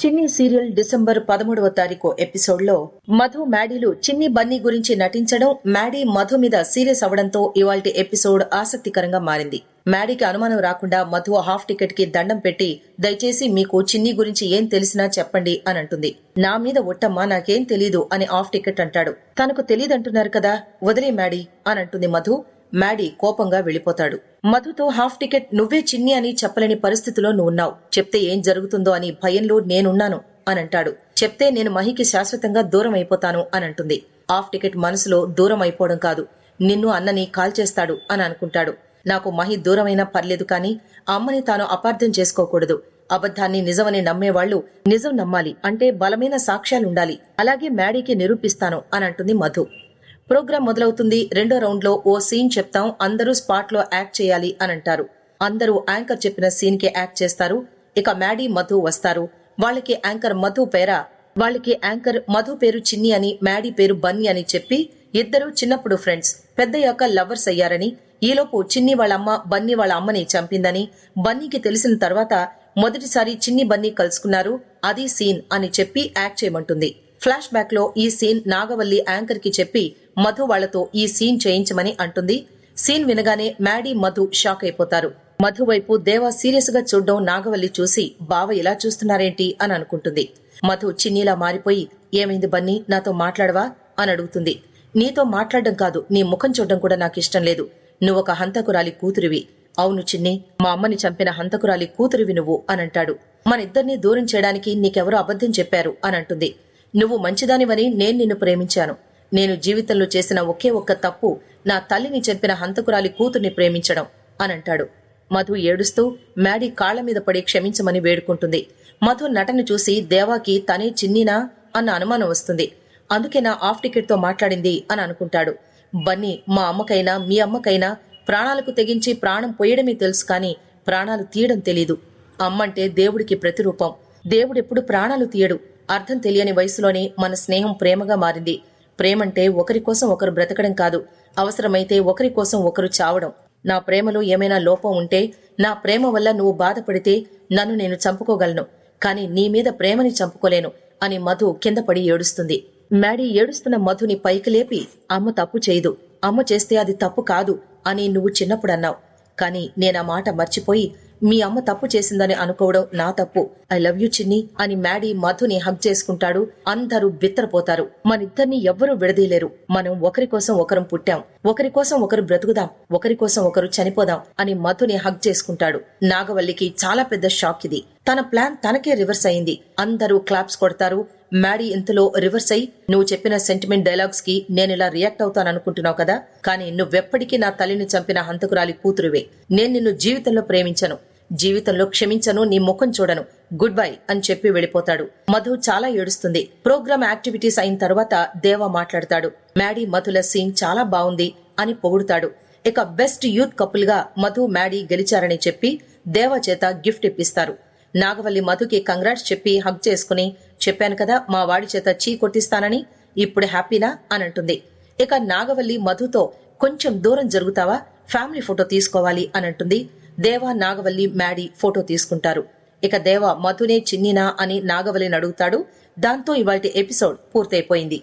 చిన్ని serial December 13వ తారీఖు ఎపిసోడ్లో మధు మ్యాడీలు చిన్ని బన్నీ గురించి నటించడం, మ్యాడీ మధు మీద సీరియస్ అవడంతో ఇవాల్టి ఎపిసోడ్ ఆసక్తికరంగా మారింది. మ్యాడీకి అనుమానం రాకుండా మధు హాఫ్ టికెట్ కి దండం పెట్టి, దయచేసి మీకు చిన్ని గురించి ఏం తెలిసినా చెప్పండి అని అంటుంది. నా మీద ఒట్టమ్మా, నాకేం తెలీదు అని హాఫ్ టికెట్ అంటాడు. తనకు తెలీదంటున్నారు కదా, వదిలే మ్యాడీ అని అంటుంది మధు. మ్యాడీ కోపంగా వెళ్లిపోతాడు. మధుతో హాఫ్ టికెట్ నువ్వే చిన్ని అని చెప్పలేని పరిస్థితిలో నువ్వున్నావు, చెప్తే ఏం జరుగుతుందో అని భయంలో నేనున్నాను అనంటాడు. చెప్తే నేను మహికి శాశ్వతంగా దూరం అయిపోతాను అనంటుంది. హాఫ్ టికెట్ మనసులో దూరం అయిపోవడం కాదు, నిన్ను అన్నని కాల్ చేస్తాడు అని అనుకుంటాడు. నాకు మహి దూరమైనా పర్లేదు, కానీ అమ్మని తాను అపార్థం చేసుకోకూడదు. అబద్ధాన్ని నిజమని నమ్మేవాళ్లు నిజం నమ్మాలి, అంటే బలమైన సాక్ష్యాలుండాలి. అలాగే మ్యాడీకి నిరూపిస్తాను అని అంటుంది మధు. ప్రోగ్రాం మొదలవుతుంది. రెండో రౌండ్ లో ఓ సీన్ చెప్తాం, అందరూ స్పాట్ లో యాక్ట్ చేయాలి అని అంటారు. అందరూ యాంకర్ చెప్పిన సీన్ కి యాక్ట్ చేస్తారు. ఇక మ్యాడీ మధు వస్తారు. వాళ్ళకి యాంకర్ మధు పేరు చిన్ని అని, మ్యాడీ పేరు బన్నీ అని చెప్పి, ఇద్దరు చిన్నప్పుడు ఫ్రెండ్స్, పెద్దయ్యాక లవర్స్ అయ్యారని, ఈలోపు చిన్ని వాళ్ళ అమ్మ బన్నీ వాళ్ళ అమ్మని చంపిందని బన్నీకి తెలిసిన తర్వాత మొదటిసారి చిన్ని బన్నీ కలుసుకున్నారు, అది సీన్ అని చెప్పి యాక్ట్ చేయమంటుంది. ఫ్లాష్ బ్యాక్ లో ఈ సీన్ నాగవల్లి యాంకర్ కి చెప్పి మధు వాళ్లతో ఈ సీన్ చేయించమని అంటుంది. సీన్ వినగానే మ్యాడీ మధు షాక్ అయిపోతారు. మధు వైపు దేవా సీరియస్ గా చూడ్డం నాగవల్లి చూసి, బావ ఇలా చూస్తున్నారేంటి అని అనుకుంటుంది. మధు చిన్నీలా మారిపోయి, ఏమైంది బన్నీ, నాతో మాట్లాడవా అని అడుగుతుంది. నీతో మాట్లాడడం కాదు, నీ ముఖం చూడడం కూడా నాకు ఇష్టం లేదు. నువ్వొక హంతకురాలి కూతురివి. అవును చిన్ని, మా అమ్మని చంపిన హంతకురాలి కూతురివి నువ్వు అనంటాడు. మనిద్దరినీ దూరం చేయడానికి నీకెవరో అబద్ధం చెప్పారు అనంటుంది. నువ్వు మంచిదానివని నేను నిన్ను ప్రేమించాను. నేను జీవితంలో చేసిన ఒకే ఒక్క తప్పు నా తల్లిని చంపిన హంతకురాలి కూతుర్ని ప్రేమించడం అనంటాడు. మధు ఏడుస్తూ మ్యాడీ కాళ్ల మీద పడి క్షమించమని వేడుకుంటుంది. మధు నటన చూసి దేవాకి తనే చిన్నీనా అన్న అనుమానం వస్తుంది. అందుకే నా హాఫ్ టికెట్ తో మాట్లాడింది అని అనుకుంటాడు. బన్నీ మా అమ్మకైనా మీ అమ్మకైనా ప్రాణాలకు తెగించి ప్రాణం పోయడమే తెలుసు, కానీ ప్రాణాలు తీయడం తెలీదు. అమ్మంటే దేవుడికి ప్రతిరూపం. దేవుడెప్పుడు ప్రాణాలు తీయడు. అర్థం తెలియని వయసులోనే మన స్నేహం ప్రేమగా మారింది. ప్రేమంటే ఒకరి కోసం ఒకరు బ్రతకడం కాదు, అవసరమైతే ఒకరి కోసం ఒకరు చావడం. నా ప్రేమలో ఏమైనా లోపం ఉంటే, నా ప్రేమ వల్ల నువ్వు బాధపడితే నన్ను నేను చంపుకోగలను, కానీ నీ మీద ప్రేమని చంపుకోలేను అని మధు కింద పడి ఏడుస్తుంది. మ్యాడీ ఏడుస్తున్న మధుని పైకి లేపి, అమ్మ తప్పు చేయదు, అమ్మ చేస్తే అది తప్పు కాదు అని నువ్వు చిన్నప్పుడు అన్నావు, కానీ నేనా మాట మర్చిపోయి మీ అమ్మ తప్పు చేసిందని అనుకోవడం నా తప్పు. ఐ లవ్ యూ చిన్ని అని మ్యాడీ మధుని హగ్ చేసుకుంటాడు. అందరూ బిత్తరపోతారు. మనిద్దరిని ఎవ్వరూ విడదీయలేరు. మనం ఒకరి కోసం ఒకరం పుట్టాం, ఒకరి కోసం ఒకరు బ్రతుకుదాం, ఒకరి కోసం ఒకరు చనిపోదాం అని మధుని హగ్ చేసుకుంటాడు. నాగవల్లికి చాలా పెద్ద షాక్ ఇది. తన ప్లాన్ తనకే రివర్స్ అయింది. అందరూ క్లాప్స్ కొడతారు. మ్యాడీ ఇంతలో రివర్స్ అయి, నువ్వు చెప్పిన సెంటిమెంట్ డైలాగ్స్ కి నేనిలా రియాక్ట్ అవుతాననుకుంటున్నావు కదా, కానీ నువ్వెప్పటికీ నా తల్లిని చంపిన హంతకురాలి కూతురువే. నేను నిన్ను జీవితంలో ప్రేమించను, జీవితంలో క్షమించను, నీ ముఖం చూడను, గుడ్ బై అని చెప్పి వెళ్లిపోతాడు. మధు చాలా ఏడుస్తుంది. ప్రోగ్రామ్ యాక్టివిటీస్ అయిన తర్వాత దేవా మాట్లాడతాడు. మ్యాడీ మధుల సీన్ చాలా బాగుంది అని పొగుడుతాడు. ఇక బెస్ట్ యూత్ కపుల్ గా మధు మ్యాడీ గెలిచారని చెప్పి దేవా చేత గిఫ్ట్ ఇప్పిస్తారు. నాగవల్లి మధుకి కంగ్రాట్స్ చెప్పి హగ్ చేసుకుని, చెప్పాను కదా మా వాడి చేత చీ కొట్టిస్తానని, ఇప్పుడు హ్యాపీనా అని అంటుంది. ఇక నాగవల్లి మధుతో కొంచెం దూరం జరుగుతావా, ఫ్యామిలీ ఫోటో తీసుకోవాలి అని అంటుంది. దేవా నాగవల్లి మ్యాడీ ఫోటో తీసుకుంటారు. ఇక దేవా మధునే చిన్నినా అని నాగవల్లిని అడుగుతాడు. దాంతో ఇవాల్టి ఎపిసోడ్ పూర్తయిపోయింది.